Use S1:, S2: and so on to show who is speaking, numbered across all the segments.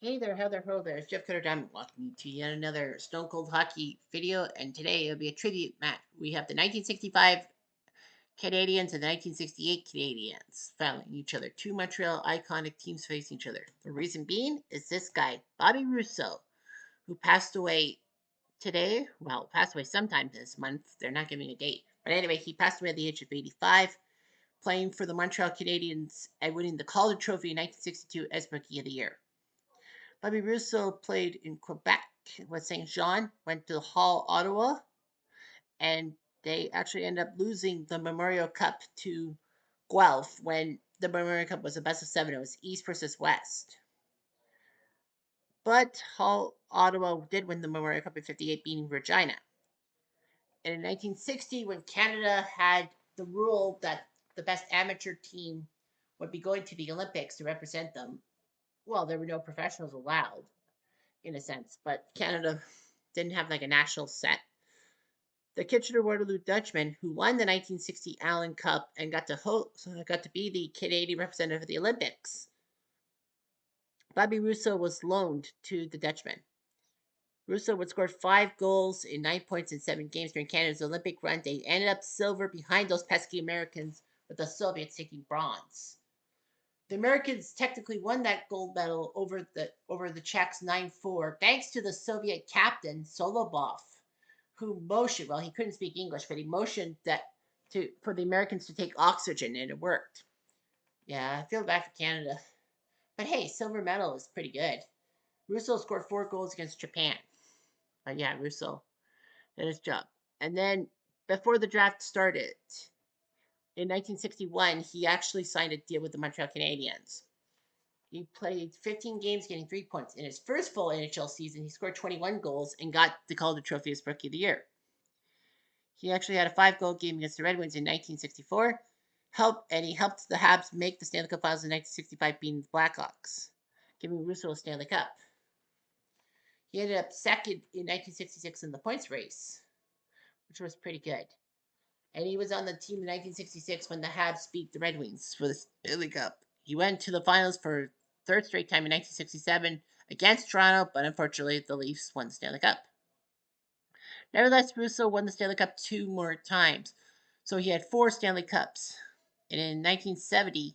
S1: Hey there, Heather Ho there. It's Jeff Cutter Diamond welcoming you to yet another Stone Cold Hockey video, and today it'll be a tribute match. We have the 1965 Canadiens and the 1968 Canadiens battling each other. Two Montreal iconic teams facing each other. The reason being is this guy, Bobby Rousseau, who passed away today. Well, passed away sometime this month. They're not giving a date. But anyway, he passed away at the age of 85, playing for the Montreal Canadiens and winning the Calder Trophy in 1962 as Rookie of the Year. Bobby Rousseau played in Quebec with St. Jean, went to Hull, Ottawa, and they actually ended up losing the Memorial Cup to Guelph when the Memorial Cup was a best of seven. It was East versus West. But Hull, Ottawa did win the Memorial Cup in 58, beating Regina. And in 1960, when Canada had the rule that the best amateur team would be going to the Olympics to represent them, well, there were no professionals allowed in a sense, but Canada didn't have like a national set. The Kitchener Waterloo Dutchmen, who won the 1960 Allen Cup and got to be the Canadian representative of the Olympics, Bobby Rousseau was loaned to the Dutchmen. Rousseau would score 5 goals in 9 points in 7 games during Canada's Olympic run. They ended up silver behind those pesky Americans, with the Soviets taking bronze. The Americans technically won that gold medal over the Czechs 9-4, thanks to the Soviet captain Solobov, who motioned. Well, he couldn't speak English, but he motioned that to for the Americans to take oxygen, and it worked. Yeah, I feel bad for Canada, but hey, silver medal is pretty good. Russo scored 4 goals against Japan, but yeah, Russo did his job. And then before the draft started in 1961, he actually signed a deal with the Montreal Canadiens. He played 15 games, getting 3 points. In his first full NHL season, he scored 21 goals and got the Calder Trophy as Rookie of the Year. He actually had a 5 goal game against the Red Wings in 1964. He helped the Habs make the Stanley Cup Finals in 1965, beating the Blackhawks, giving Russo a Stanley Cup. He ended up second in 1966 in the points race, which was pretty good. And he was on the team in 1966 when the Habs beat the Red Wings for the Stanley Cup. He went to the finals for third straight time in 1967 against Toronto, but unfortunately the Leafs won the Stanley Cup. Nevertheless, Russo won the Stanley Cup 2 more times, so he had 4 Stanley Cups. And in 1970,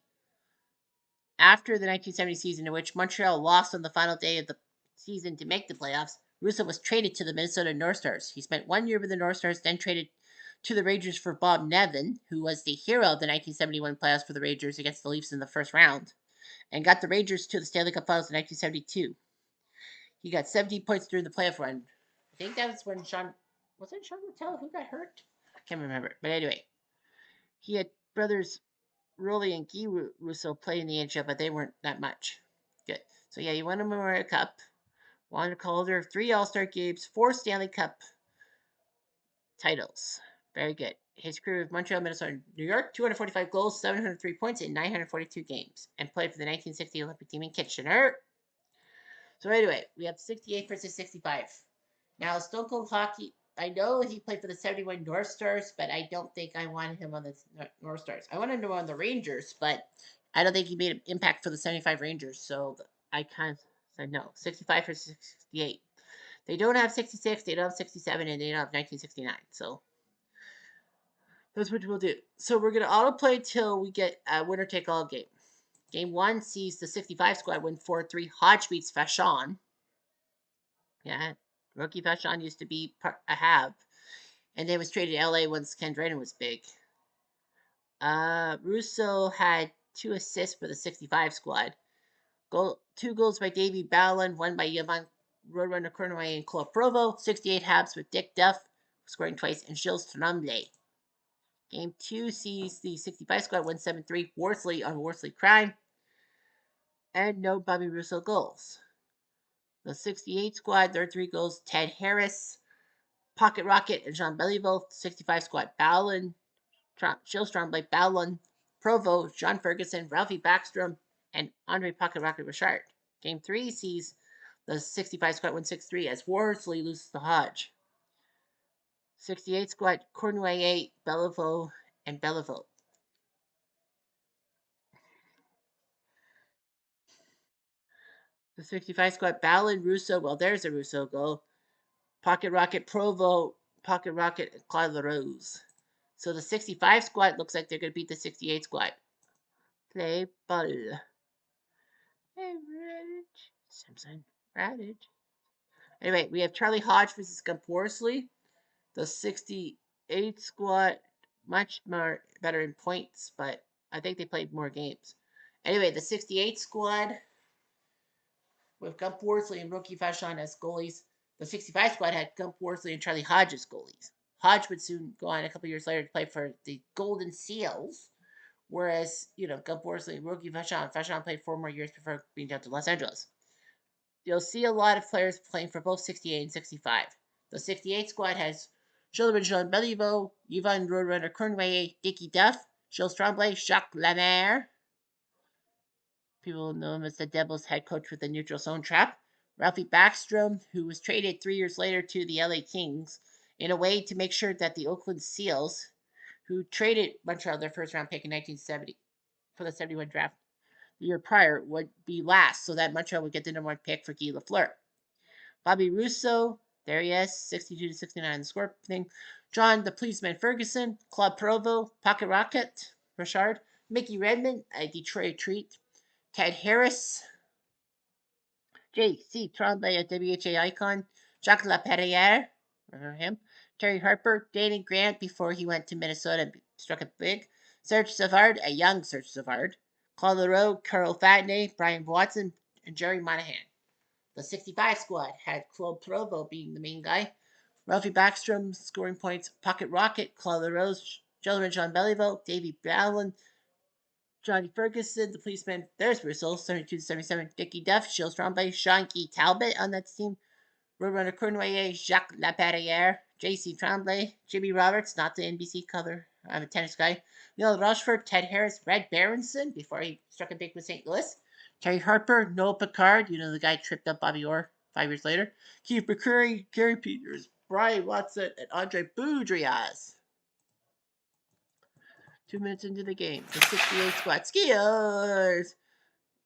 S1: after the 1970 season, in which Montreal lost on the final day of the season to make the playoffs, Russo was traded to the Minnesota North Stars. He spent 1 year with the North Stars, then traded to the Rangers for Bob Nevin, who was the hero of the 1971 playoffs for the Rangers against the Leafs in the first round, and got the Rangers to the Stanley Cup Finals in 1972. He got 70 points during the playoff run. I think that was when was it Sean Littell who got hurt? I can't remember. But anyway, he had brothers Rolly and Guy Russo played in the NHL, but they weren't that much. Good. So yeah, he won a Memorial Cup, won a Calder, 3 All-Star games, 4 Stanley Cup titles. Very good. His career with Montreal, Minnesota, New York, 245 goals, 703 points in 942 games, and played for the 1960 Olympic team in Kitchener. So anyway, we have 68 versus 65. Now, Stone Cold Hockey, I know he played for the 71 North Stars, but I don't think I wanted him on the North Stars. I wanted him on the Rangers, but I don't think he made an impact for the 75 Rangers, so I kind of said no. 65 for 68. They don't have 66, they don't have 67, and they don't have 1969, so that's what we'll do. So we're going to autoplay till we get a winner take all game. Game 1 sees the 65 squad win 4-3. Hodge beats Vachon. Yeah, rookie Vachon used to be a Hab, and they was traded to LA once Ken Drennan was big. Russo had 2 assists for the 65 squad. 2 goals by Davey Ballin, one by Yvonne Roadrunner Cournoy and Claude Provo. 68 Habs with Dick Duff scoring twice and Gilles Tremblay. Game 2 sees the 65 squad win 7-3. Worsley on Worsley crime. And no Bobby Russo goals. The 68 squad, their 3 goals, Ted Harris, Pocket Rocket, and Jean Beliveau. 65 squad, Ballin, Gilles Tremblay, Ballin, Provo, John Ferguson, Ralphie Backstrom, and Andre Pocket Rocket Richard. Game 3 sees the 65 squad win 6-3 as Worsley loses to Hodge. 68 squad, Cournoyer, Beliveau, and Beliveau. The 65 squad, Ballin, Rousseau. Well, there's a Rousseau goal. Pocket Rocket, Provo, Pocket Rocket, and Claude LaRose. So the 65 squad looks like they're going to beat the 68 squad. Play ball. Hey, Radich. Simpson. Radich. Anyway, we have Charlie Hodge versus Gump Worsley. The 68 squad, much more better in points, but I think they played more games. Anyway, the 68 squad with Gump Worsley and Rookie Vachon as goalies. The 65 squad had Gump Worsley and Charlie Hodge as goalies. Hodge would soon go on a couple years later to play for the Golden Seals, whereas, Gump Worsley and Rookie Vachon played 4 more years before being down to Los Angeles. You'll see a lot of players playing for both 68 and 65. The 68 squad has Children Jean Beliveau, Yvonne Roadrunner Cornway, Dickie Duff, Gilles Tremblay, Jacques Lemaire. People know him as the Devils head coach with the neutral zone trap. Ralphie Backstrom, who was traded 3 years later to the LA Kings in a way to make sure that the Oakland Seals, who traded Montreal their first round pick in 1970 for the 71 draft the year prior, would be last so that Montreal would get the number 1 pick for Guy Lafleur. Bobby Rousseau, there he is, 62 to 69 on the score thing. John the Policeman Ferguson, Claude Provo, Pocket Rocket, Richard, Mickey Redmond, a Detroit treat. Ted Harris, J.C. Tremblay, a WHA icon. Jacques Laperriere, remember him? Terry Harper, Danny Grant before he went to Minnesota and struck it big. Serge Savard, a young Serge Savard. Claude Leroux, Carl Fatney, Brian Watson, and Jerry Monahan. The 65 squad had Claude Provo being the main guy. Ralphie Backstrom scoring points. Pocket Rocket, Claude Leroux, Gentleman John Beliveau, Davey Ballin, Johnny Ferguson, the policeman. There's Rousseau, 72 to 77. Dickie Duff, Gilles Tremblay, Sean Guy Talbot on that team. Roadrunner Cornway, Jacques Laperriere, J.C. Tremblay, Jimmy Roberts, not the NBC cover. I'm a tennis guy. Neil Rochefort, Ted Harris, Red Berenson before he struck a big with St. Louis. Terry Harper, Noah Picard, the guy tripped up Bobby Orr 5 years later. Keith McCurry, Gary Peters, Brian Watson, and Andre Boudrias. 2 minutes into the game, the 68 squad skiers.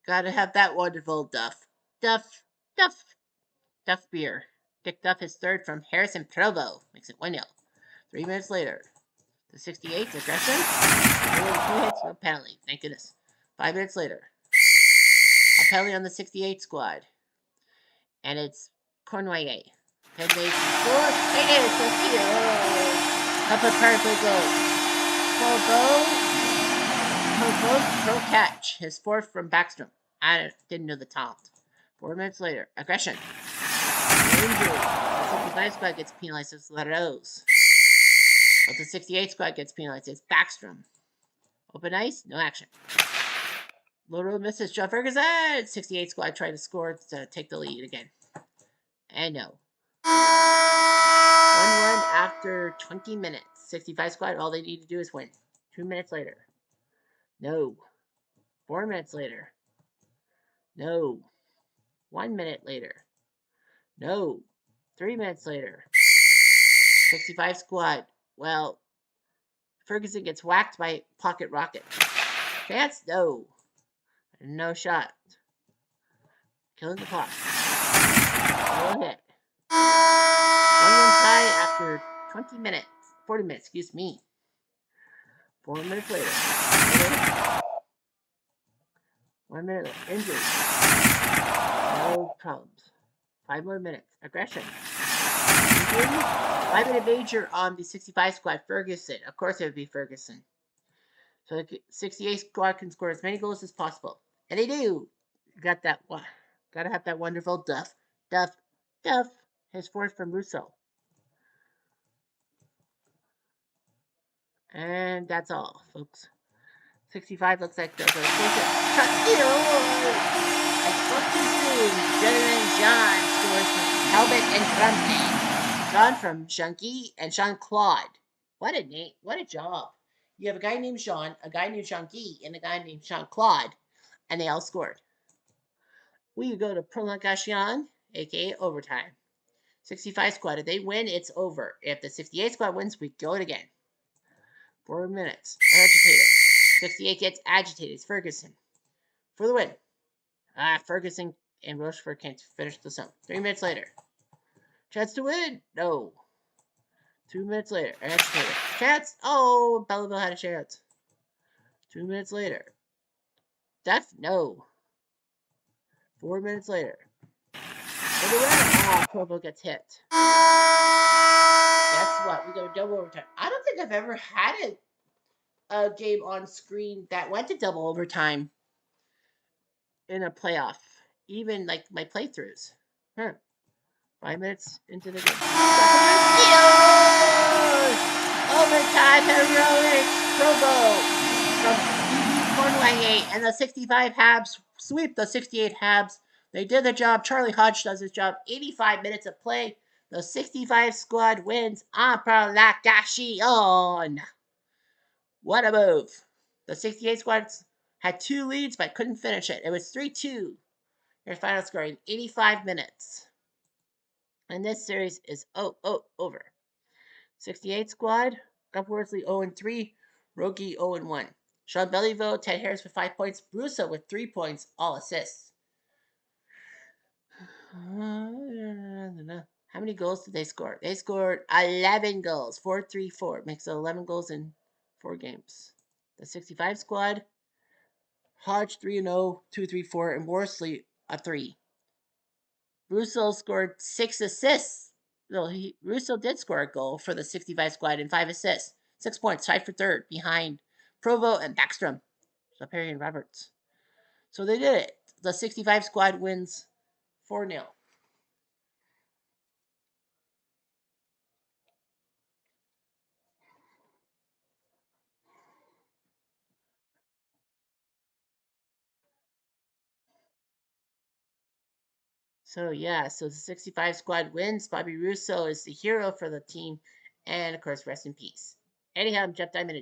S1: Gotta have that wonderful Duff. Duff beer. Dick Duff is third from Harrison Provo. Makes it 1-0. 3 minutes later, the 68's aggression. 2 hits, no penalty. Thank goodness. 5 minutes later, a penalty on the 68 squad. And it's Cornway. Penalty score. It is the skiers. Upper Parkway goal. Pro catch. His fourth from Backstrom. I didn't know the talent. 4 minutes later, aggression. Injury. The 65 squad gets penalized as LaRose. But the 68 squad gets penalized as Backstrom. Open ice, no action. LaRose misses John Ferguson. 68 squad trying to score to take the lead again. And no. 1-1 after 20 minutes. 65 squad, all they need to do is win. 2 minutes later. No. 4 minutes later. No. 1 minute later. No. 3 minutes later. 65 squad. Well, Ferguson gets whacked by Pocket Rocket. Chance? No. No shot. Killing the clock. No hit. 1-1 tie after 20 minutes. 40 minutes, excuse me. 4 minutes later. 1 minute later. Injury. No problems. 5 more minutes. Aggression. 5-minute major on the 65 squad. Ferguson. Of course it would be Ferguson. So the 68 squad can score as many goals as possible. And they do. Got that one. Gotta have that wonderful Duff. His fourth from Rousseau. And that's all, folks. 65 looks like they're going to push it. I spoke too soon. Gentleman John scores from Talbot and Tremblay. John from Jean-Guy and Jean-Claude. What a name. What a job. You have a guy named Jean, a guy named Jean-Guy, and a guy named Jean-Claude, and they all scored. We go to prolongation, aka overtime. 65 squad, if they win, it's over. If the 68 squad wins, we go it again. 4 minutes. Agitated. 68 gets agitated. It's Ferguson. For the win. Ferguson and Rochefort can't finish the sum. 3 minutes later. Chance to win? No. 2 minutes later. Chance? Oh, Belleville had a chance. 2 minutes later. Def? No. 4 minutes later. For the win. Ah, Provo gets hit. Guess what? We go to double overtime. I don't think I've ever had a game on screen that went to double overtime in a playoff. Even like my playthroughs. Huh. 5 minutes into the game. Overtime heroic Provo from Cornwall and the 65 Habs sweep the 68 Habs. They did the job. Charlie Hodge does his job. 85 minutes of play. The 65 squad wins. On. What a move. The 68 squad had 2 leads but couldn't finish it. It was 3-2. Their final score in 85 minutes. And this series is over. 68 squad, Gus Worsley 0-3, Rogie 0-1. Sean Belleville, Ted Harris with 5 points, Rousseau with 3 points, all assists. How many goals did they score? They scored 11 goals, 4-3-4. Makes it 11 goals in 4 games. The 65 squad, Hodge 3-0, 2-3-4, and Worsley a 3. Rousseau scored 6 assists. No, Rousseau did score a goal for the 65 squad and 5 assists. 6 points, tied for third behind Provo and Backstrom. So Perry and Roberts. So they did it. The 65 squad wins 4-0. So yeah, so the 65 squad wins. Bobby Rousseau is the hero for the team. And of course, rest in peace. Anyhow, I'm Jeff Diamond.